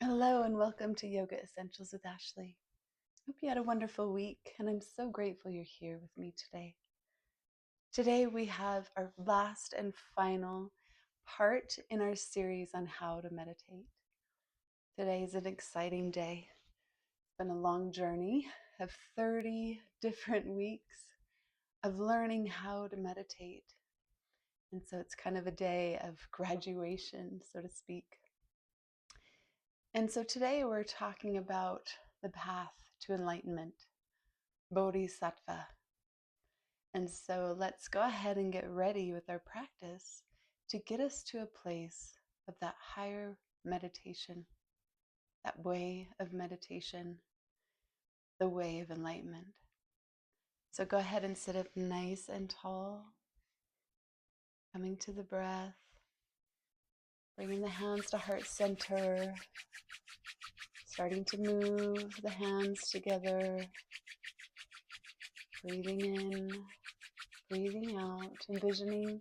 Hello and welcome to Yoga Essentials with Ashley. Hope you had a wonderful week, and I'm so grateful you're here with me today. Today we have our last and final part in our series on how to meditate. Today is an exciting day. It's been a long journey of 30 different weeks of learning how to meditate. And so it's kind of a day of graduation, so to speak. And so today we're talking about the path to enlightenment, Bodhisattva. And so let's go ahead and get ready with our practice to get us to a place of that higher meditation, that way of meditation, the way of enlightenment. So go ahead and sit up nice and tall, coming to the breath, bringing the hands to heart center, starting to move the hands together, breathing in, breathing out, envisioning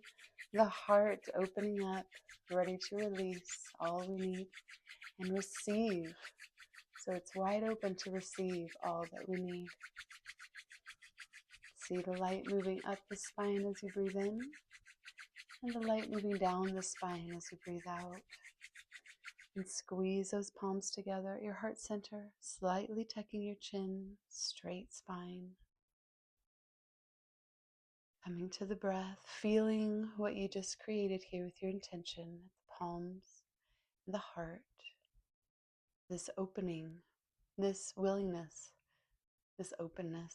the heart opening up, ready to release all we need and receive. So it's wide open to receive all that we need. See the light moving up the spine as you breathe in, and the light moving down the spine as you breathe out. And squeeze those palms together at your heart center, slightly tucking your chin, straight spine. Coming to the breath, feeling what you just created here with your intention at the palms, the heart, this opening, this willingness, this openness.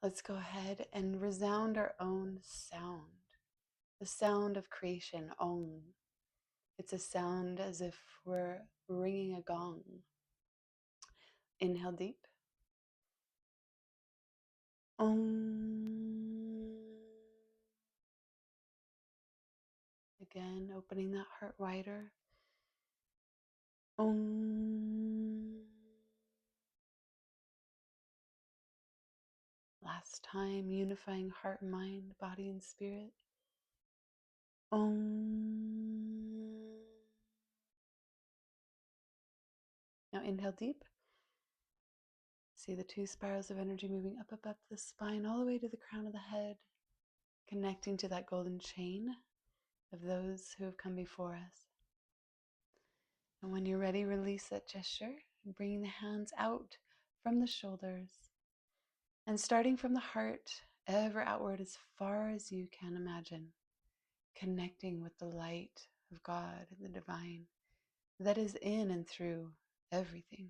Let's go ahead and resound our own sound, the sound of creation, Om. It's a sound as if we're ringing a gong. Inhale deep. Om. Again, opening that heart wider. Om. Last time, unifying heart, mind, body, and spirit. Om. Now inhale deep. See the two spirals of energy moving up the spine, all the way to the crown of the head, connecting to that golden chain of those who have come before us. And when you're ready, release that gesture, bringing the hands out from the shoulders and starting from the heart, ever outward as far as you can imagine, connecting with the light of God, the divine, that is in and through everything.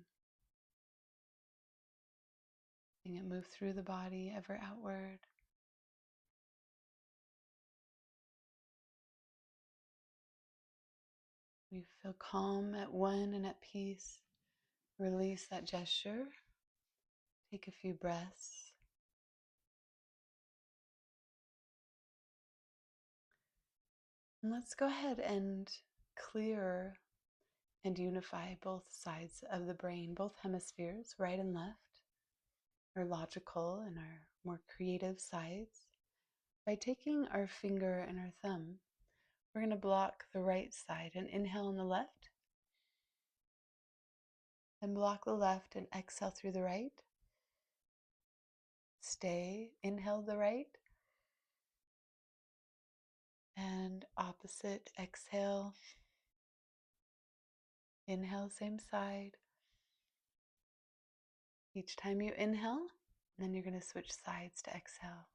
Letting it move through the body, ever outward. We feel calm, at one, and at peace. Release that gesture. Take a few breaths. And let's go ahead and clear and unify both sides of the brain, both hemispheres, right and left, our logical and our more creative sides. By taking our finger and our thumb, we're going to block the right side and inhale on the left. Then block the left and exhale through the right. Stay, inhale the right. And opposite, exhale. Inhale, same side. Each time you inhale, then you're going to switch sides to exhale.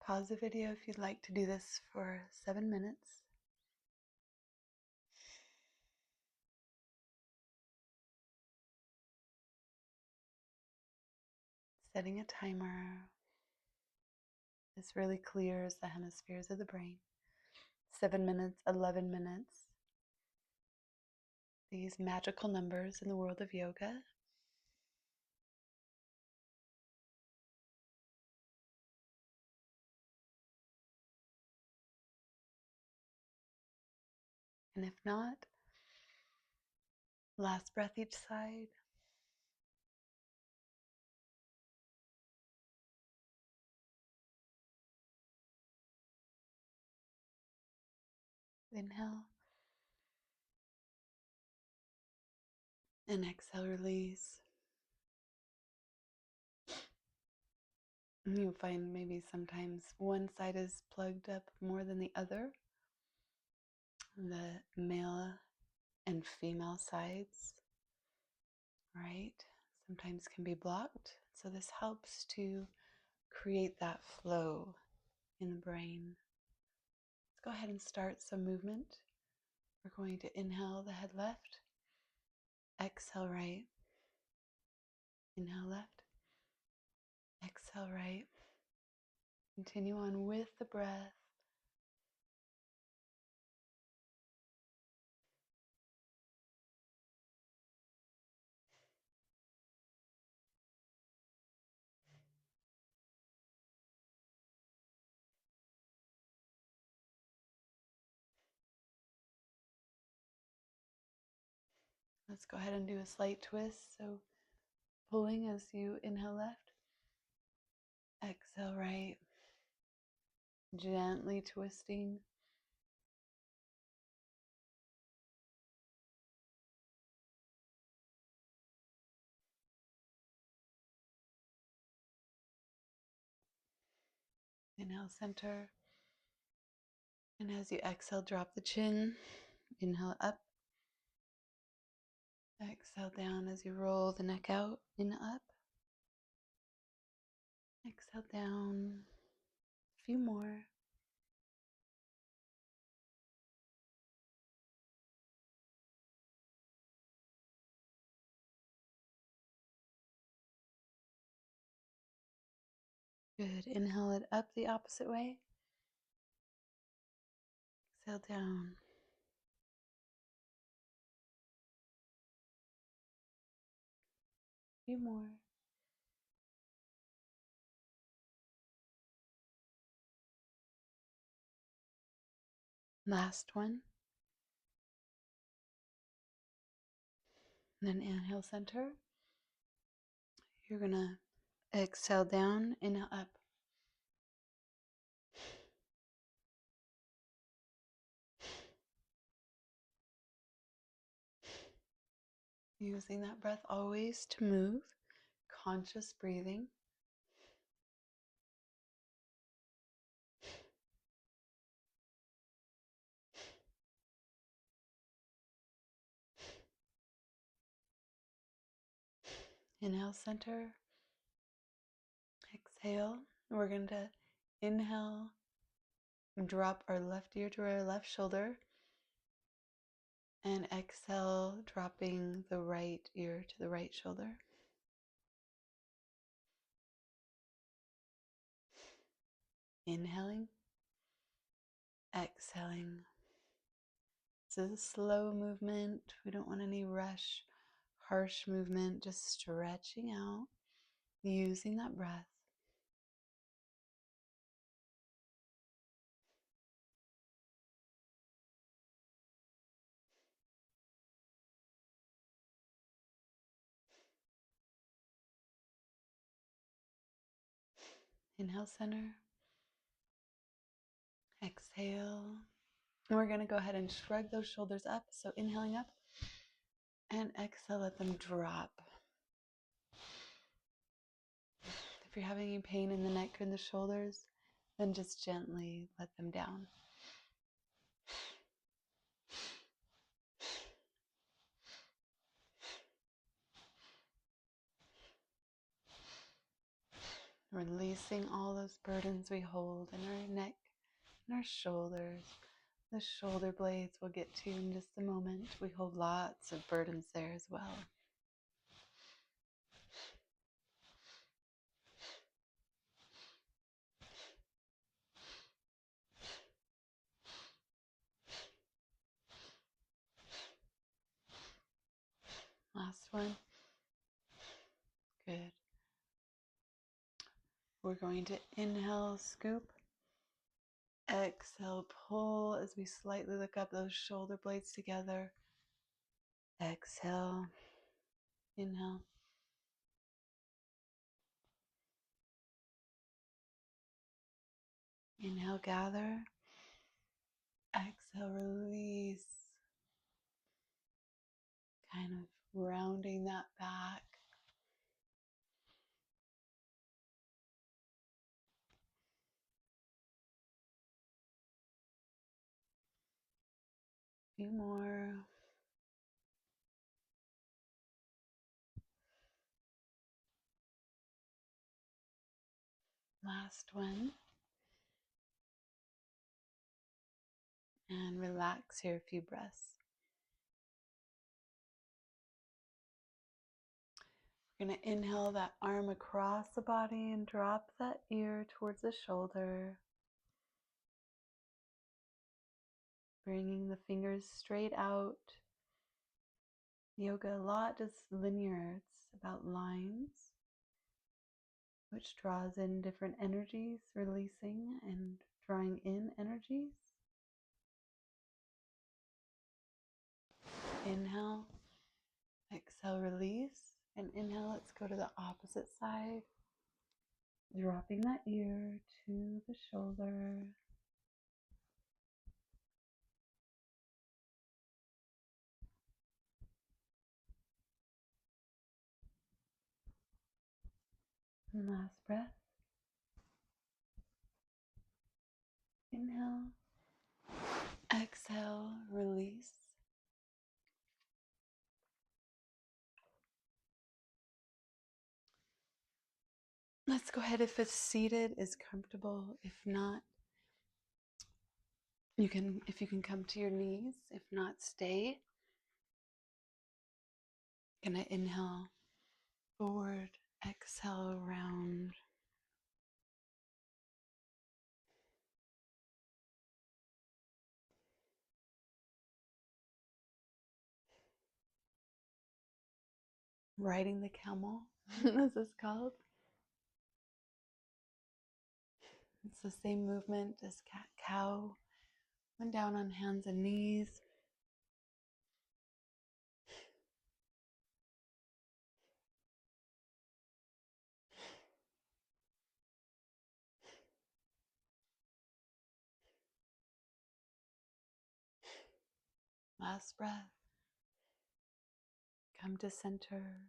Pause the video if you'd like to do this for 7 minutes. Setting a timer. This really clears the hemispheres of the brain. 7 minutes, 11 minutes. these magical numbers in the world of yoga. And if not, last breath each side. Inhale. And exhale, release. You'll find maybe sometimes one side is plugged up more than the other. The male and female sides, right? Sometimes can be blocked. So this helps to create that flow in the brain. Let's go ahead and start some movement. We're going to inhale the head left, exhale right, inhale left, exhale right. Continue on with the breath. Let's go ahead and do a slight twist. So pulling as you inhale left, exhale right, gently twisting. Inhale center. And as you exhale, drop the chin. Inhale up. Exhale down as you roll the neck out. In up. Exhale down. A few more. Good. Inhale it up the opposite way. Exhale down. A few more. Last one. And then inhale center. You're going to exhale down, inhale up. Using that breath always to move, conscious breathing. Inhale center. Exhale. We're going to inhale and drop our left ear to our left shoulder. And exhale, dropping the right ear to the right shoulder. Inhaling, exhaling. This is a slow movement. We don't want any rush, harsh movement, just stretching out, using that breath. Inhale center. Exhale. And we're going to go ahead and shrug those shoulders up. So inhaling up and exhale, let them drop. If you're having any pain in the neck or in the shoulders, then just gently let them down. Releasing all those burdens we hold in our neck and our shoulders. The shoulder blades we'll get to in just a moment. We hold lots of burdens there as well. Good. We're going to inhale, scoop. Exhale, pull as we slightly look up, those shoulder blades together. Exhale, inhale. Inhale, gather. Exhale, release. Kind of rounding that back. A few more. Last one. And relax here a few breaths. We're going to inhale that arm across the body and drop that ear towards the shoulder. Bringing the fingers straight out. Yoga a lot is linear. It's about lines, which draws in different energies, releasing and drawing in energies. Inhale, exhale, release, and inhale. Let's go to the opposite side. Dropping that ear to the shoulder. And last breath. Inhale, exhale, release. Let's go ahead, if it's seated, is comfortable. If not, if you can come to your knees. If not, stay. Gonna inhale, forward, exhale, round. Riding the camel, as it's called. It's the same movement as cat-cow. Went down on hands and knees. Last breath. Come to center.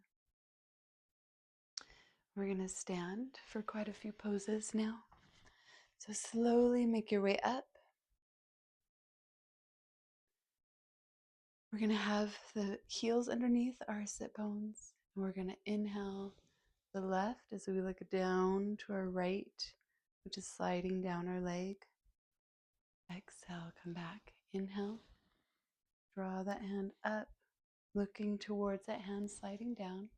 We're going to stand for quite a few poses now. So slowly make your way up. We're going to have the heels underneath our sit bones. And we're going to inhale the left as we look down to our right, which is sliding down our leg. Exhale, come back. Inhale. Draw that hand up, looking towards that hand sliding down.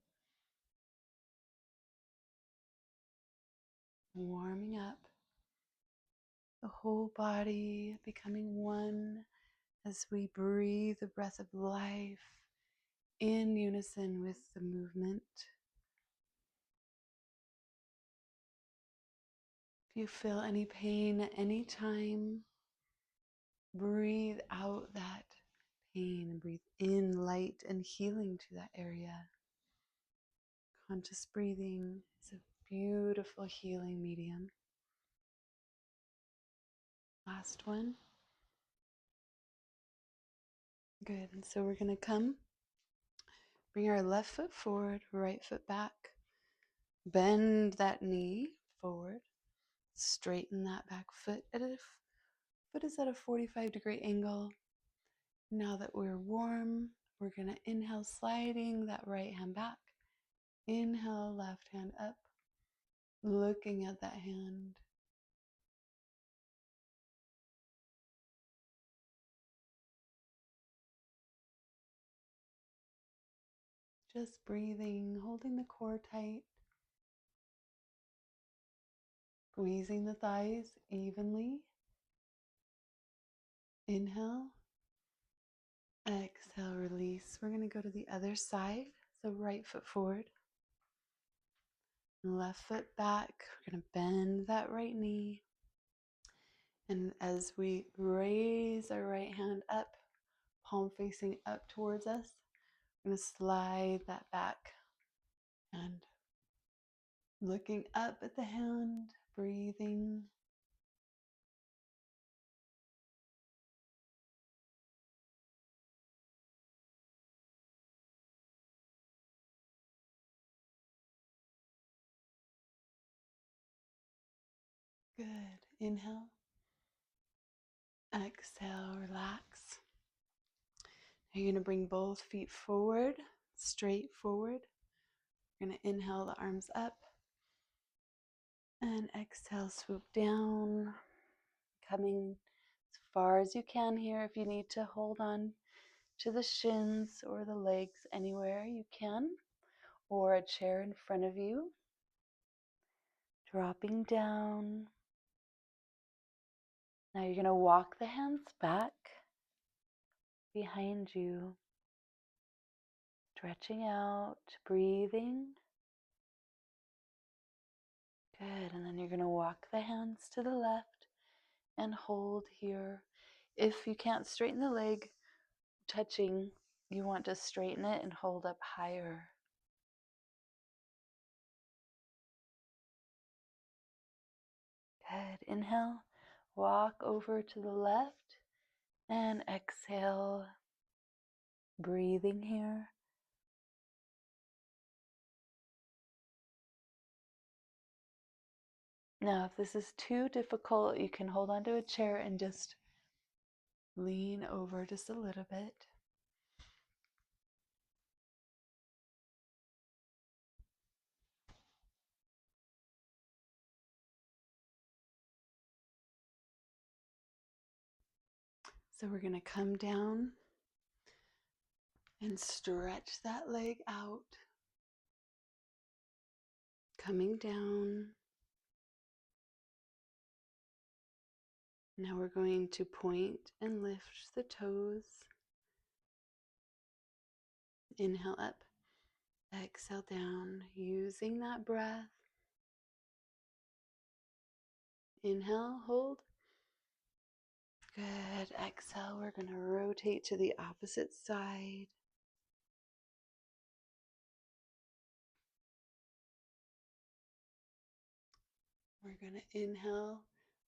Warming up. The whole body becoming one as we breathe the breath of life in unison with the movement. If you feel any pain at any time, breathe out that pain and breathe in light and healing to that area. Conscious breathing is a beautiful healing medium. Last one. Good. And so we're going to bring our left foot forward, right foot back. Bend that knee forward. Straighten that back foot. Foot is at a 45-degree angle. Now that we're warm, we're going to inhale, sliding that right hand back. Inhale, left hand up, looking at that hand. Just breathing, holding the core tight. Squeezing the thighs evenly. Inhale. Exhale, release. We're going to go to the other side. So right foot forward. Left foot back. We're going to bend that right knee. And as we raise our right hand up, palm facing up towards us, we're going to slide that back. And looking up at the hand, breathing. Good. Inhale. Exhale, relax. Now you're going to bring both feet forward, straight forward. You're going to inhale the arms up. And exhale, swoop down. Coming as far as you can here. If you need to hold on to the shins or the legs anywhere, you can. Or a chair in front of you. Dropping down. Now you're going to walk the hands back behind you. Stretching out, breathing. Good. And then you're going to walk the hands to the left and hold here. If you can't straighten the leg touching, you want to straighten it and hold up higher. Good. Inhale, walk over to the left, and exhale, breathing here. Now, if this is too difficult, you can hold onto a chair and just lean over just a little bit. So we're going to come down and stretch that leg out. Coming down. Now we're going to point and lift the toes. Inhale up, exhale down, using that breath. Inhale, hold. Good. Exhale, we're going to rotate to the opposite side. We're going to inhale,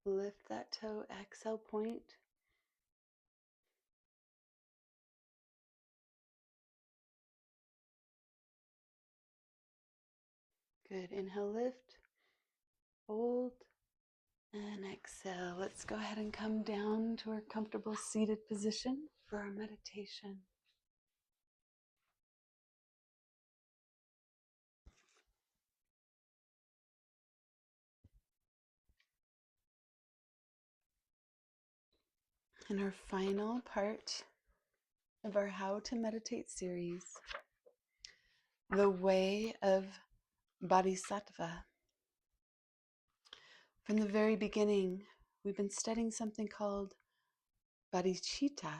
lift that toe, exhale, point. Good. Inhale, lift, hold, and exhale. Let's go ahead and come down to our comfortable seated position for our meditation. In our final part of our How to Meditate series, the way of Bodhisattva. From the very beginning, we've been studying something called bodhicitta.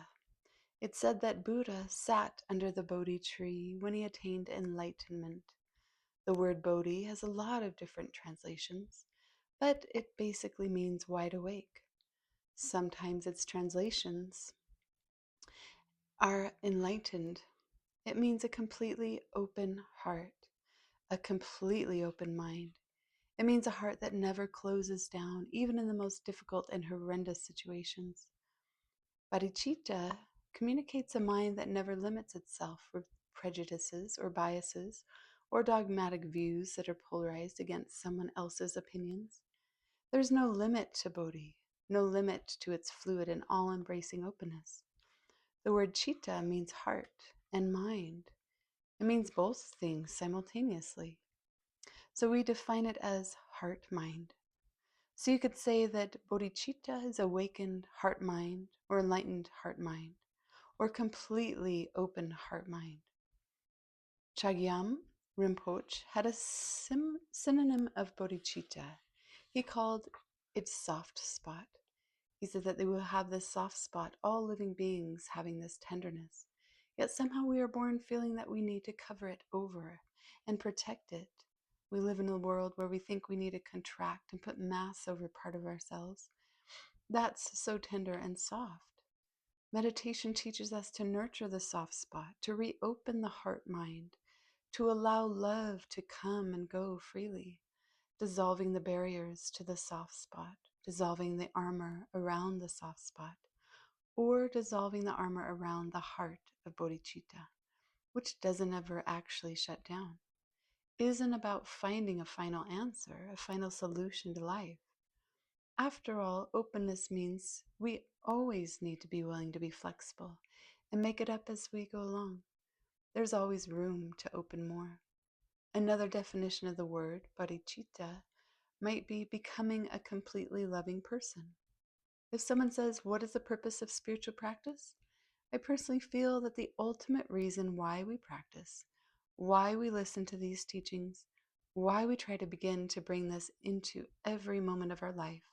It said that Buddha sat under the Bodhi tree when he attained enlightenment. The word Bodhi has a lot of different translations, but it basically means wide awake. Sometimes its translations are enlightened. It means a completely open heart, a completely open mind. It means a heart that never closes down, even in the most difficult and horrendous situations. Bodhicitta communicates a mind that never limits itself with prejudices or biases or dogmatic views that are polarized against someone else's opinions. There's no limit to Bodhi, no limit to its fluid and all-embracing openness. The word citta means heart and mind. It means both things simultaneously. So we define it as heart-mind. So you could say that bodhicitta is awakened heart-mind, or enlightened heart-mind, or completely open heart-mind. Chagyam Rinpoche had a synonym of bodhicitta. He called it soft spot. He said that they will have this soft spot, all living beings having this tenderness. Yet somehow we are born feeling that we need to cover it over and protect it. We live in a world where we think we need to contract and put mass over part of ourselves. That's so tender and soft. Meditation teaches us to nurture the soft spot, to reopen the heart mind, to allow love to come and go freely, dissolving the barriers to the soft spot, dissolving the armor around the soft spot, or dissolving the armor around the heart of bodhicitta, which doesn't ever actually shut down. Isn't about finding a final answer, a final solution to life. After all, openness means we always need to be willing to be flexible and make it up as we go along. There's always room to open more. Another definition of the word, bodhicitta, might be becoming a completely loving person. If someone says, "What is the purpose of spiritual practice?" I personally feel that the ultimate reason why we practice, why we listen to these teachings, why we try to begin to bring this into every moment of our life,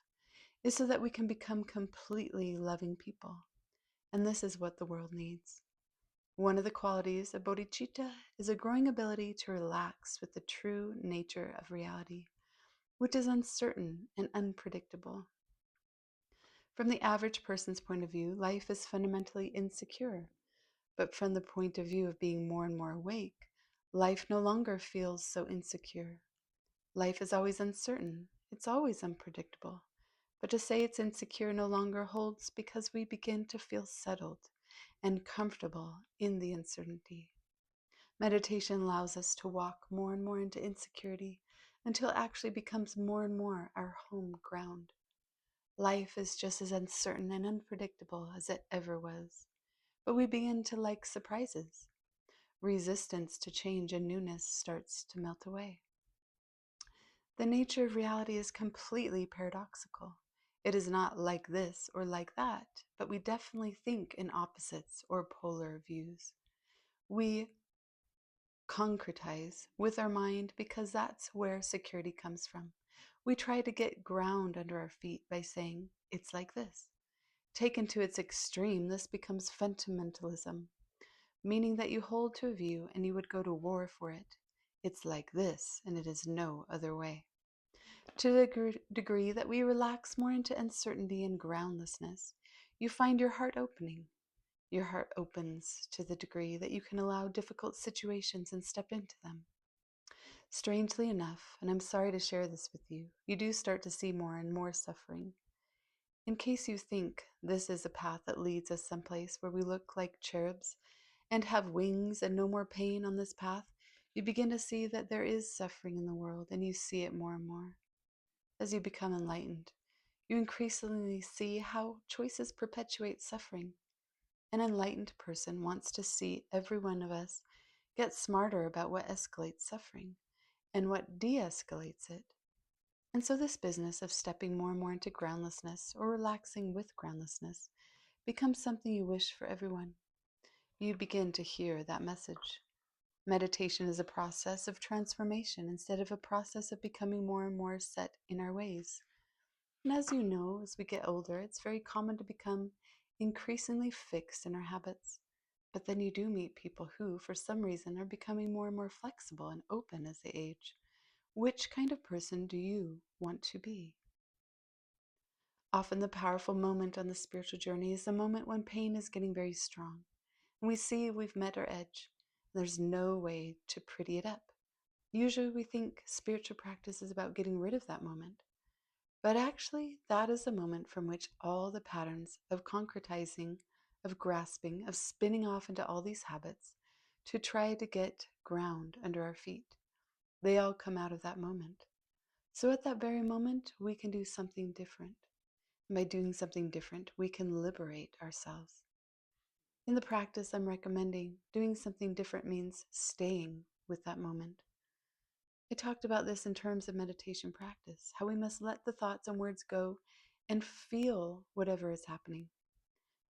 is so that we can become completely loving people. And this is what the world needs. One of the qualities of bodhicitta is a growing ability to relax with the true nature of reality, which is uncertain and unpredictable. From the average person's point of view, life is fundamentally insecure. But from the point of view of being more and more awake, life no longer feels so insecure. Life is always uncertain, it's always unpredictable. But to say it's insecure no longer holds because we begin to feel settled and comfortable in the uncertainty. Meditation allows us to walk more and more into insecurity until it actually becomes more and more our home ground. Life is just as uncertain and unpredictable as it ever was, but we begin to like surprises. Resistance to change and newness starts to melt away. The nature of reality is completely paradoxical. It is not like this or like that, but we definitely think in opposites or polar views. We concretize with our mind because that's where security comes from. We try to get ground under our feet by saying, "It's like this." Taken to its extreme, this becomes fundamentalism, meaning that you hold to a view and you would go to war for it. It's like this, and it is no other way. To the degree that we relax more into uncertainty and groundlessness, you find your heart opening. Your heart opens to the degree that you can allow difficult situations and step into them. Strangely enough, and I'm sorry to share this with you, you do start to see more and more suffering. In case you think this is a path that leads us someplace where we look like cherubs and have wings and no more pain on this path, you begin to see that there is suffering in the world, and you see it more and more. As you become enlightened, you increasingly see how choices perpetuate suffering. An enlightened person wants to see every one of us get smarter about what escalates suffering and what de-escalates it. And so this business of stepping more and more into groundlessness or relaxing with groundlessness becomes something you wish for everyone. You begin to hear that message. Meditation is a process of transformation instead of a process of becoming more and more set in our ways. And as you know, as we get older, it's very common to become increasingly fixed in our habits. But then you do meet people who, for some reason, are becoming more and more flexible and open as they age. Which kind of person do you want to be? Often the powerful moment on the spiritual journey is the moment when pain is getting very strong. And we see we've met our edge. There's no way to pretty it up. Usually we think spiritual practice is about getting rid of that moment. But actually, that is the moment from which all the patterns of concretizing, of grasping, of spinning off into all these habits to try to get ground under our feet, they all come out of that moment. So at that very moment, we can do something different. And by doing something different, we can liberate ourselves. In the practice I'm recommending, doing something different means staying with that moment. I talked about this in terms of meditation practice, how we must let the thoughts and words go and feel whatever is happening.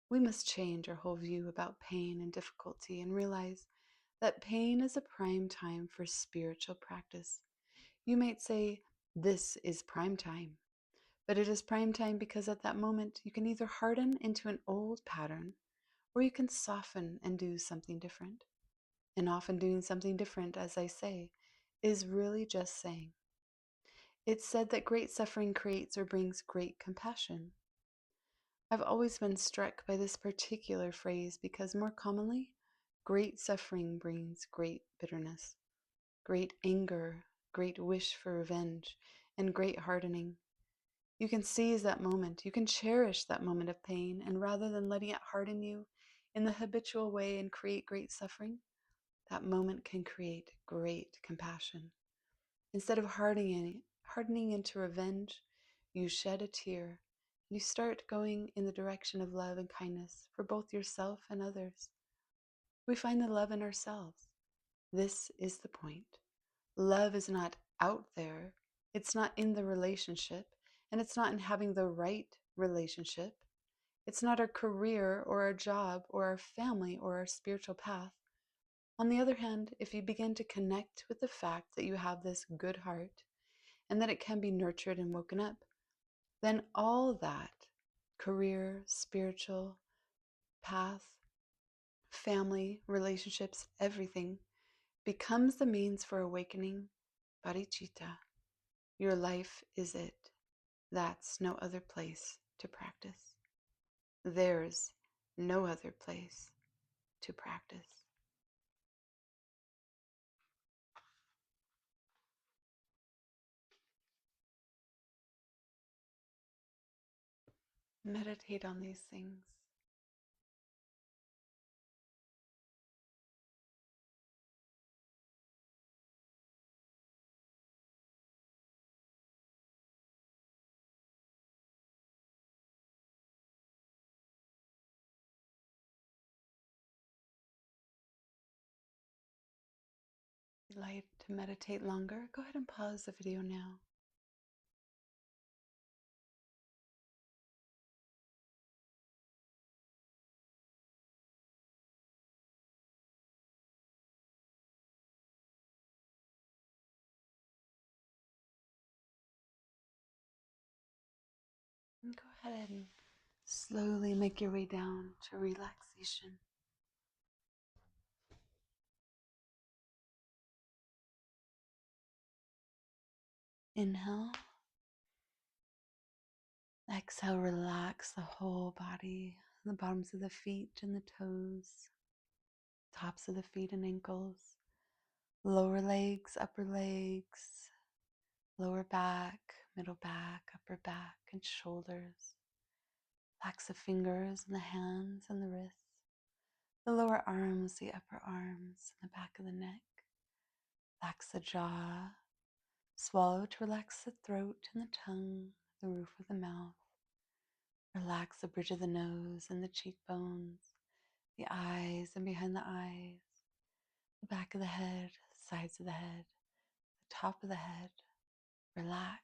We must change our whole view about pain and difficulty and realize that pain is a prime time for spiritual practice. You might say, this is prime time, but it is prime time because at that moment you can either harden into an old pattern or you can soften and do something different. And often doing something different, as I say, is really just saying, it's said that great suffering creates or brings great compassion. I've always been struck by this particular phrase because more commonly, great suffering brings great bitterness, great anger, great wish for revenge, and great hardening. You can seize that moment, you can cherish that moment of pain, and rather than letting it harden you in the habitual way and create great suffering, that moment can create great compassion. Instead of hardening into revenge, you shed a tear and you start going in the direction of love and kindness for both yourself and others. We find the love in ourselves. This is the point. Love is not out there, it's not in the relationship, and it's not in having the right relationship. It's not our career or our job or our family or our spiritual path. On the other hand, if you begin to connect with the fact that you have this good heart and that it can be nurtured and woken up, then all that career, spiritual path, family, relationships, everything becomes the means for awakening bodhicitta. Your life is it. That's no other place to practice. There's no other place to practice. Meditate on these things. If you'd like to meditate longer, go ahead and pause the video now. And go ahead and slowly make your way down to relaxation. Inhale. Exhale, relax the whole body, the bottoms of the feet and the toes, tops of the feet and ankles, lower legs, upper legs, lower back, middle back, upper back, and shoulders. Relax the fingers and the hands and the wrists, the lower arms, the upper arms, and the back of the neck. Relax the jaw. Swallow to relax the throat and the tongue, the roof of the mouth. Relax the bridge of the nose and the cheekbones, the eyes and behind the eyes, the back of the head, sides of the head, the top of the head. Relax.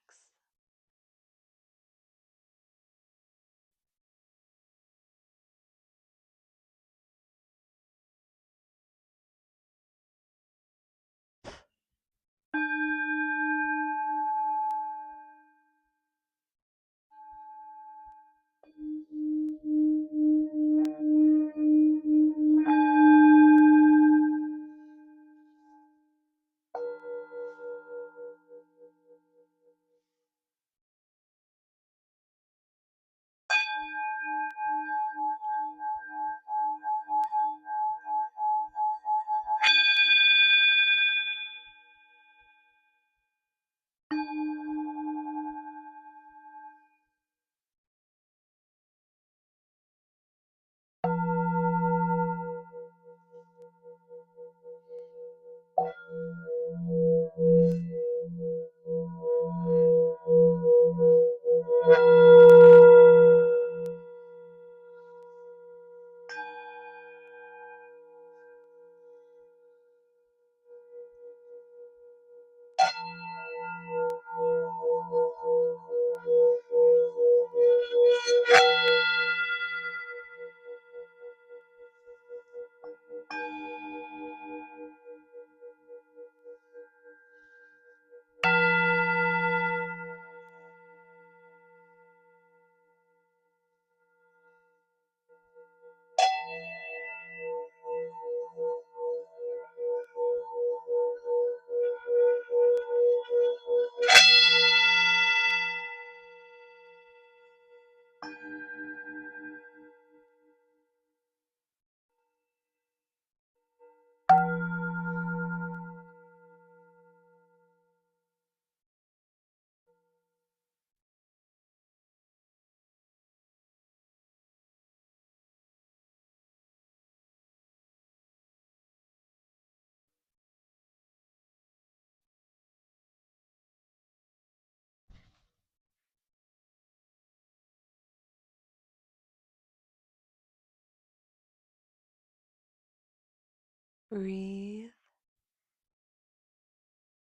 Breathe.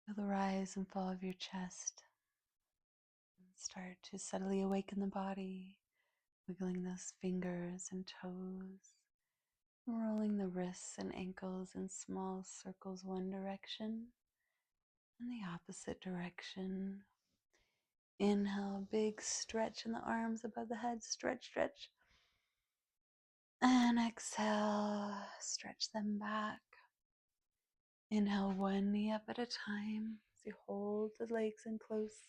Feel the rise and fall of your chest. Start to subtly awaken the body, wiggling those fingers and toes, rolling the wrists and ankles in small circles one direction and the opposite direction. Inhale, big stretch in the arms above the head. Stretch, stretch. And exhale, stretch them back. Inhale, one knee up at a time as you hold the legs in close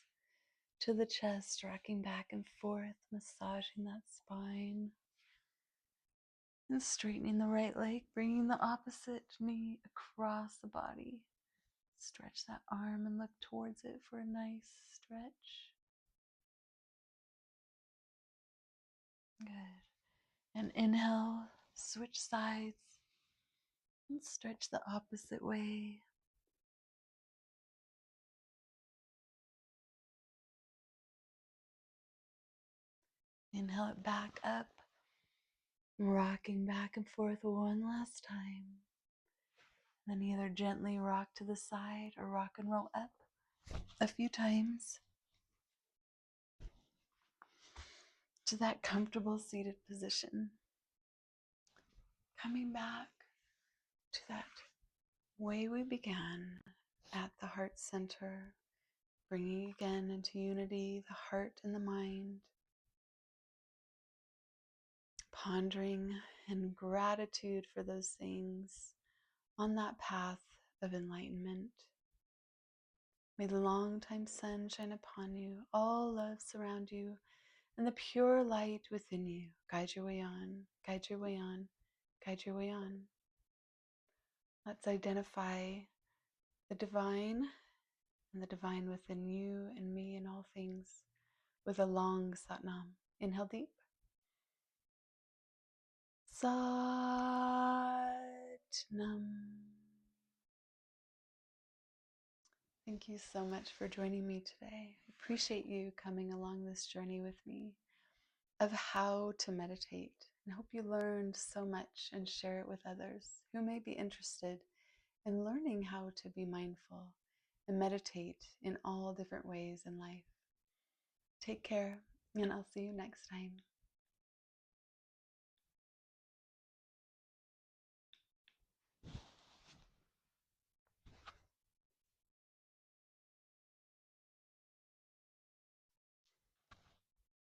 to the chest, rocking back and forth, massaging that spine. And straightening the right leg, bringing the opposite knee across the body. Stretch that arm and look towards it for a nice stretch. Good. And inhale, switch sides, and stretch the opposite way. Inhale it back up, rocking back and forth one last time. Then either gently rock to the side or rock and roll up a few times to that comfortable seated position. Coming back to that way we began at the heart center, bringing again into unity the heart and the mind, pondering in gratitude for those things on that path of enlightenment. May the long-time sun shine upon you, all love surround you, and the pure light within you guide your way on, guide your way on, guide your way on. Let's identify the divine and the divine within you and me and all things with a long Satnam. Inhale deep. Satnam. Thank you so much for joining me today. I appreciate you coming along this journey with me of how to meditate, and hope you learned so much and share it with others who may be interested in learning how to be mindful and meditate in all different ways in life. Take care, and I'll see you next time.